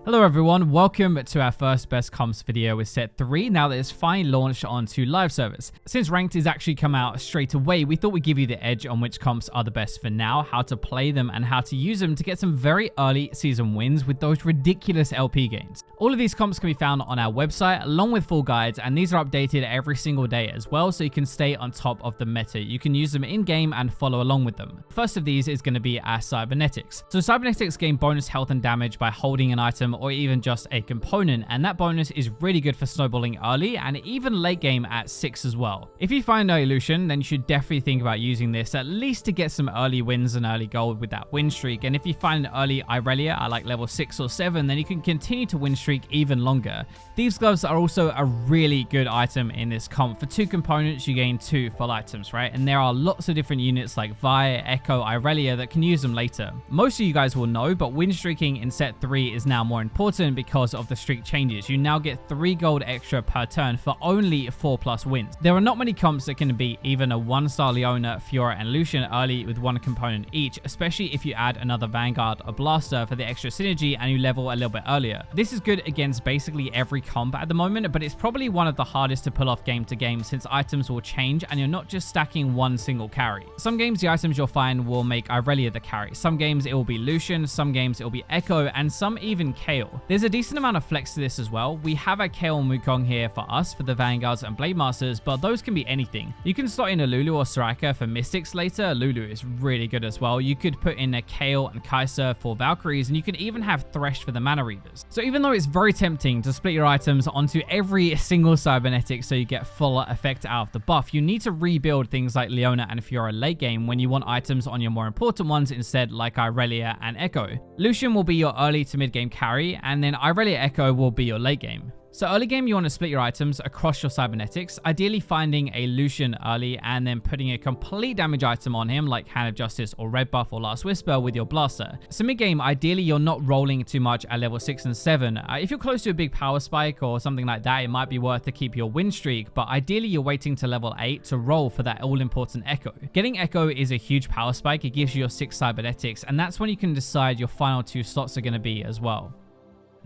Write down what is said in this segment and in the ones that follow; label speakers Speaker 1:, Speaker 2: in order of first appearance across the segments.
Speaker 1: Hello everyone, welcome to our first best comps video with set 3 now that it's finally launched onto live servers. Since ranked has actually come out straight away, we thought we'd give you the edge on which comps are the best for now, how to play them and how to use them to get some very early season wins with those ridiculous LP gains. All of these comps can be found on our website along with full guides, and these are updated every single day as well, so you can stay on top of the meta. You can use them in game and follow along with them. First of these is going to be our Cybernetics. So Cybernetics gain bonus health and damage by holding an item or even just a component, and that bonus is really good for snowballing early and even late game at 6 as well. If you find no illusion, then you should definitely think about using this at least to get some early wins and early gold with that win streak, and if you find an early Irelia at like level 6 or 7, then you can continue to win streak even longer. Thieves gloves are also a really good item in this comp. For 2 components you gain 2 full items, right? And there are lots of different units like Vi, Echo, Irelia that can use them later. Most of you guys will know, but win streaking in set 3 is now more important because of the streak changes. You now get 3 gold extra per turn for only 4+ wins. There are not many comps that can beat even a 1-star Leona, Fiora and Lucian early with 1 component each, especially if you add another Vanguard or Blaster for the extra synergy and you level a little bit earlier. This is good against basically every comp at the moment, but it's probably one of the hardest to pull off game to game since items will change and you're not just stacking one single carry. Some games the items you'll find will make Irelia the carry. Some games it will be Lucian, some games it will be Echo, and some even Kayle. There's a decent amount of flex to this as well. We have a Kayle and Wukong here for us for the Vanguards and Blade Masters, but those can be anything. You can slot in a Lulu or Soraka for Mystics later. Lulu is really good as well. You could put in a Kayle and Kai'Sa for Valkyries, and you can even have Thresh for the Mana Reavers. So even though it's very tempting to split your items onto every single Cybernetic so you get full effect out of the buff, you need to rebuild things like Leona and Fiora late game when you want items on your more important ones instead, like Irelia and Echo. Lucian will be your early to mid game carry, and then Irelia Echo will be your late game. So early game, you want to split your items across your Cybernetics, ideally finding a Lucian early and then putting a complete damage item on him like Hand of Justice or Red Buff or Last Whisper with your Blaster. So mid game, ideally you're not rolling too much at level 6 and 7. If you're close to a big power spike or something like that, it might be worth to keep your win streak, but ideally you're waiting to level 8 to roll for that all-important Echo. Getting Echo is a huge power spike. It gives you your 6 Cybernetics, and that's when you can decide your final 2 slots are going to be as well.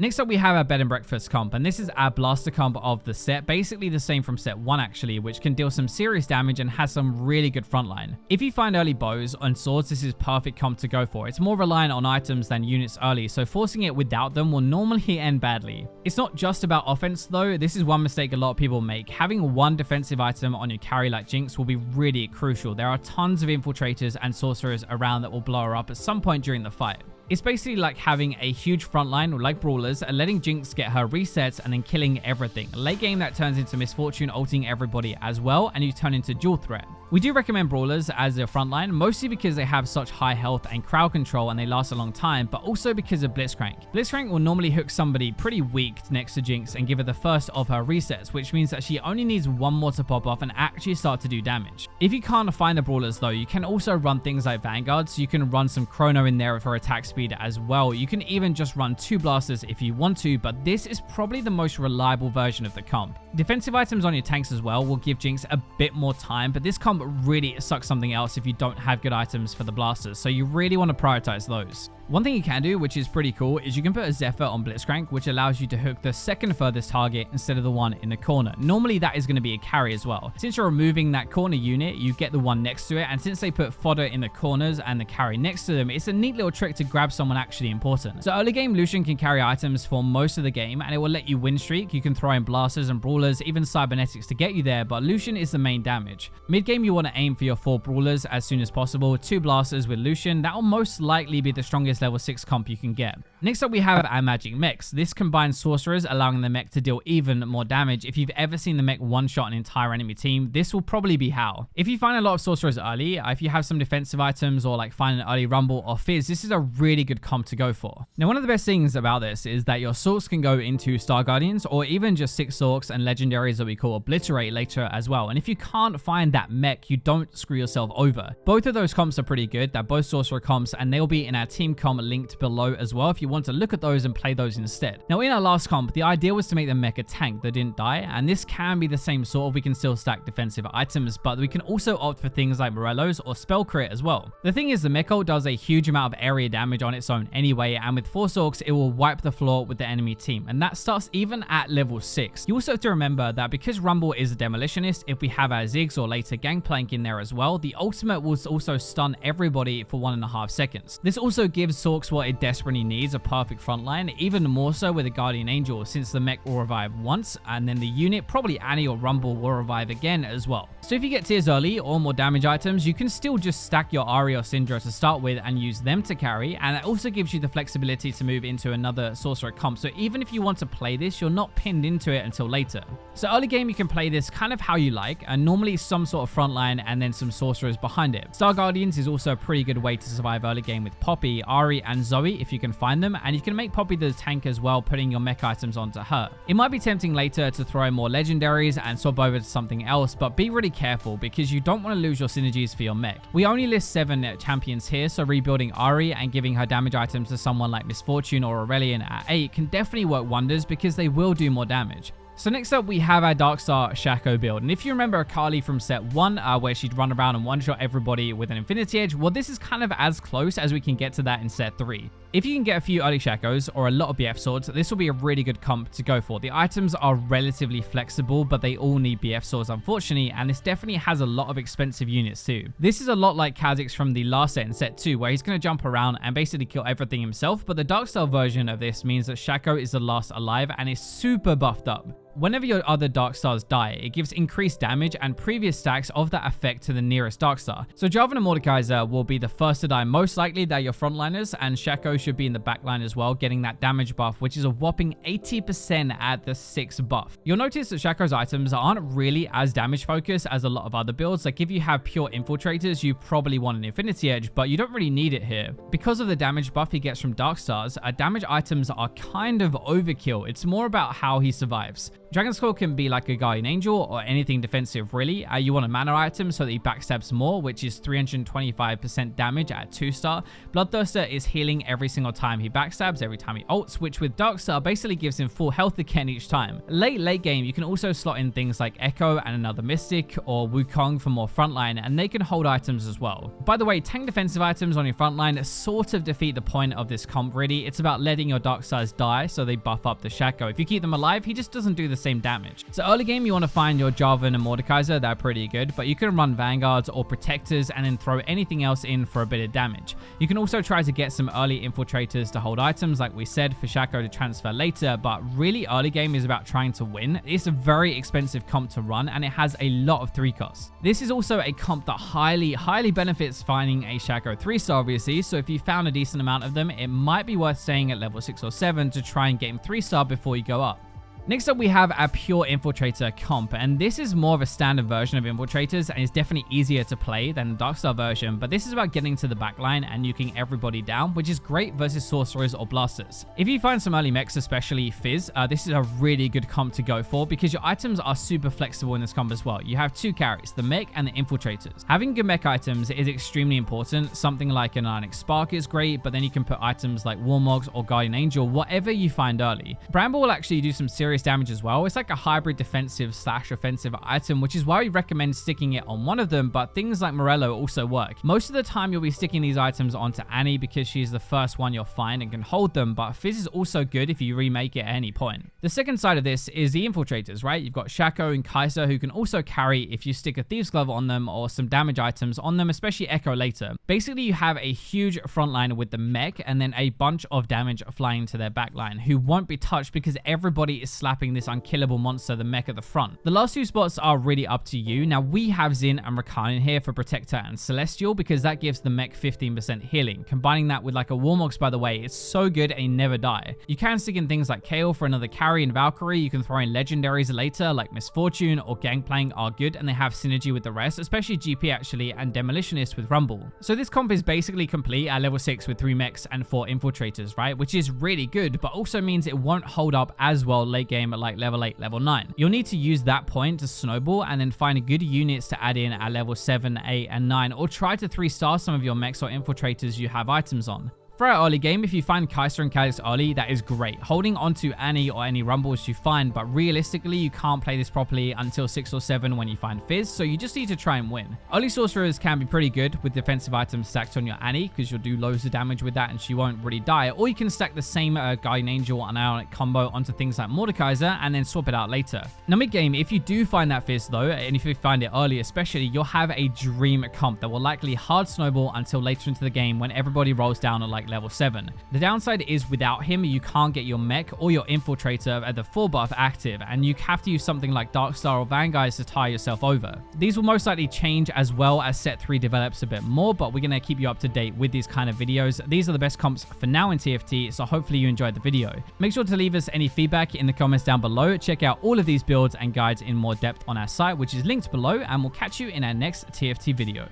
Speaker 1: Next up, we have our Bed and Breakfast comp, and this is our Blaster comp of the set, basically the same from set 1 actually, which can deal some serious damage and has some really good frontline. If you find early bows and swords, this is perfect comp to go for. It's more reliant on items than units early, so forcing it without them will normally end badly. It's not just about offense though. This is one mistake a lot of people make. Having one defensive item on your carry like Jinx will be really crucial. There are tons of infiltrators and sorcerers around that will blow her up at some point during the fight. It's basically like having a huge frontline like Brawlers and letting Jinx get her resets and then killing everything. Late game that turns into Misfortune ulting everybody as well, and you turn into dual threat. We do recommend Brawlers as a frontline, mostly because they have such high health and crowd control and they last a long time, but also because of Blitzcrank. Blitzcrank will normally hook somebody pretty weak next to Jinx and give her the first of her resets, which means that she only needs one more to pop off and actually start to do damage. If you can't find the Brawlers though, you can also run things like Vanguard, so you can run some Chrono in there for attack speed as well. You can even just run 2 Blasters if you want to, but this is probably the most reliable version of the comp. Defensive items on your tanks as well will give Jinx a bit more time, but this comp really sucks something else if you don't have good items for the Blasters, so you really want to prioritize those. One thing you can do, which is pretty cool, is you can put a Zephyr on Blitzcrank, which allows you to hook the second furthest target instead of the one in the corner. Normally that is going to be a carry as well. Since you're removing that corner unit, you get the one next to it, and since they put fodder in the corners and the carry next to them, it's a neat little trick to grab someone actually important. So early game, Lucian can carry items for most of the game, and it will let you win streak. You can throw in Blasters and Brawlers, even Cybernetics to get you there, but Lucian is the main damage. Mid game, you want to aim for your 4 Brawlers as soon as possible, 2 Blasters with Lucian. That will most likely be the strongest level 6 comp you can get. Next up, we have our Magic Mechs. This combines sorcerers, allowing the mech to deal even more damage. If you've ever seen the mech one-shot an entire enemy team, this will probably be how. If you find a lot of sorcerers early, if you have some defensive items or like find an early Rumble or Fizz, this is a really good comp to go for. Now, one of the best things about this is that your Sorks can go into Star Guardians or even just 6 Sorks and legendaries that we call Obliterate later as well. And if you can't find that mech, you don't screw yourself over. Both of those comps are pretty good. They're both sorcerer comps, and they'll be in our team comp comp linked below as well if you want to look at those and play those instead. Now in our last comp, the idea was to make the mech a tank that didn't die, and this can be the same sort of, we can still stack defensive items, but we can also opt for things like Morello's or Spell Crit as well. The thing is, the mech ult does a huge amount of area damage on its own anyway, and with Force Orcs, it will wipe the floor with the enemy team, and that starts even at level 6. You also have to remember that because Rumble is a demolitionist, if we have our Ziggs or later Gangplank in there as well, the ultimate will also stun everybody for 1.5 seconds. This also gives Sorks what it desperately needs, a perfect frontline, even more so with a Guardian Angel, since the mech will revive once, and then the unit, probably Annie or Rumble, will revive again as well. So if you get tiers early or more damage items, you can still just stack your Ahri or Syndra to start with and use them to carry, and it also gives you the flexibility to move into another sorcerer comp. So even if you want to play this, you're not pinned into it until later. So early game, you can play this kind of how you like, and normally some sort of frontline and then some sorcerers behind it. Star Guardians is also a pretty good way to survive early game with Poppy, Ahri, and Zoe if you can find them, and you can make Poppy the tank as well, putting your mech items onto her. It might be tempting later to throw in more legendaries and swap over to something else, but be really careful because you don't want to lose your synergies for your mech. We only list 7 champions here, so rebuilding Ahri and giving her damage items to someone like Misfortune or Aurelion at 8 can definitely work wonders because they will do more damage. So next up, we have our Darkstar Shaco build. And if you remember Akali from set 1, where she'd run around and one-shot everybody with an Infinity Edge, well, this is kind of as close as we can get to that in set 3. If you can get a few early Shacos or a lot of BF swords, this will be a really good comp to go for. The items are relatively flexible, but they all need BF swords, unfortunately, and this definitely has a lot of expensive units too. This is a lot like Kha'Zix from the last set in set 2, where he's going to jump around and basically kill everything himself, but the Darkstar version of this means that Shaco is the last alive and is super buffed up. Whenever your other Darkstars die, it gives increased damage and previous stacks of that effect to the nearest Darkstar. So Jarvan and Mordekaiser will be the first to die, most likely they're your frontliners, and Shaco should be in the backline as well, getting that damage buff, which is a whopping 80% at the 6 buff. You'll notice that Shaco's items aren't really as damage focused as a lot of other builds. Like if you have pure Infiltrators, you probably want an Infinity Edge, but you don't really need it here. Because of the damage buff he gets from Darkstars, damage items are kind of overkill. It's more about how he survives. Dragon Skull can be like a Guardian Angel or anything defensive really. You want a mana item so that he backstabs more, which is 325% damage at 2-star. Bloodthirster is healing every single time he backstabs, every time he ults, which with Darkstar basically gives him full health again each time. Late game, you can also slot in things like Echo and another Mystic or Wukong for more frontline, and they can hold items as well. By the way, tank defensive items on your frontline sort of defeat the point of this comp really. It's about letting your Darkstars die so they buff up the Shaco. If you keep them alive, he just doesn't do the same damage. So early game, you want to find your Jarvan and Mordekaiser. They're pretty good, but you can run Vanguards or Protectors and then throw anything else in for a bit of damage. You can also try to get some early Infiltrators to hold items, like we said, for Shaco to transfer later, but really early game is about trying to win. It's a very expensive comp to run, and it has a lot of 3 costs. This is also a comp that highly benefits finding a Shaco 3-star, obviously, so if you found a decent amount of them, it might be worth staying at level 6 or 7 to try and get him 3-star before you go up. Next up, we have our pure Infiltrator comp, and this is more of a standard version of Infiltrators and is definitely easier to play than the Darkstar version, but this is about getting to the backline and nuking everybody down, which is great versus Sorcerers or Blasters. If you find some early mechs, especially Fizz, this is a really good comp to go for because your items are super flexible in this comp as well. You have 2 carries, the mech and the Infiltrators. Having good mech items is extremely important. Something like an Ionic Spark is great, but then you can put items like Warmogs or Guardian Angel, whatever you find early. Bramble will actually do some serious damage as well. It's like a hybrid defensive / offensive item, which is why we recommend sticking it on one of them, but things like Morello also work. Most of the time you'll be sticking these items onto Annie because she's the first one you'll find and can hold them, but Fizz is also good if you remake it at any point. The second side of this is the Infiltrators, right? You've got Shaco and Kaiser who can also carry if you stick a Thieves Glove on them or some damage items on them, especially Echo later. Basically, you have a huge frontline with the mech and then a bunch of damage flying to their backline who won't be touched because everybody is slapping this unkillable monster, the mech, at the front. The last 2 spots are really up to you. Now, we have Xin and Rakan in here for Protector and Celestial because that gives the mech 15% healing. Combining that with like a Warmogs, by the way, it's so good and you never die. You can stick in things like Kale for another carry and Valkyrie. You can throw in legendaries later like Misfortune or Gangplank are good and they have synergy with the rest, especially GP actually, and Demolitionist with Rumble. So this comp is basically complete at level 6 with 3 mechs and 4 Infiltrators, right? Which is really good, but also means it won't hold up as well late game at like level 8, level 9. You'll need to use that point to snowball and then find good units to add in at level 7, 8, and 9, or try to 3-star some of your mechs or Infiltrators you have items on. Throughout early game, if you find Kai'Sa and Kalix early, that is great. Holding onto Annie or any Rumbles you find, but realistically, you can't play this properly until 6 or 7 when you find Fizz, so you just need to try and win. Early sorcerers can be pretty good with defensive items stacked on your Annie, because you'll do loads of damage with that and she won't really die, or you can stack the same Guardian Angel and Ionic combo onto things like Mordekaiser and then swap it out later. Now mid-game, if you do find that Fizz though, and if you find it early especially, you'll have a dream comp that will likely hard snowball until later into the game when everybody rolls down at like level 7. The downside is without him, you can't get your mech or your Infiltrator at the 4 buff active, and you have to use something like Darkstar or Vanguard to tie yourself over. These will most likely change as well as set 3 develops a bit more, but we're going to keep you up to date with these kind of videos. These are the best comps for now in TFT, so hopefully you enjoyed the video. Make sure to leave us any feedback in the comments down below. Check out all of these builds and guides in more depth on our site, which is linked below, and we'll catch you in our next TFT video.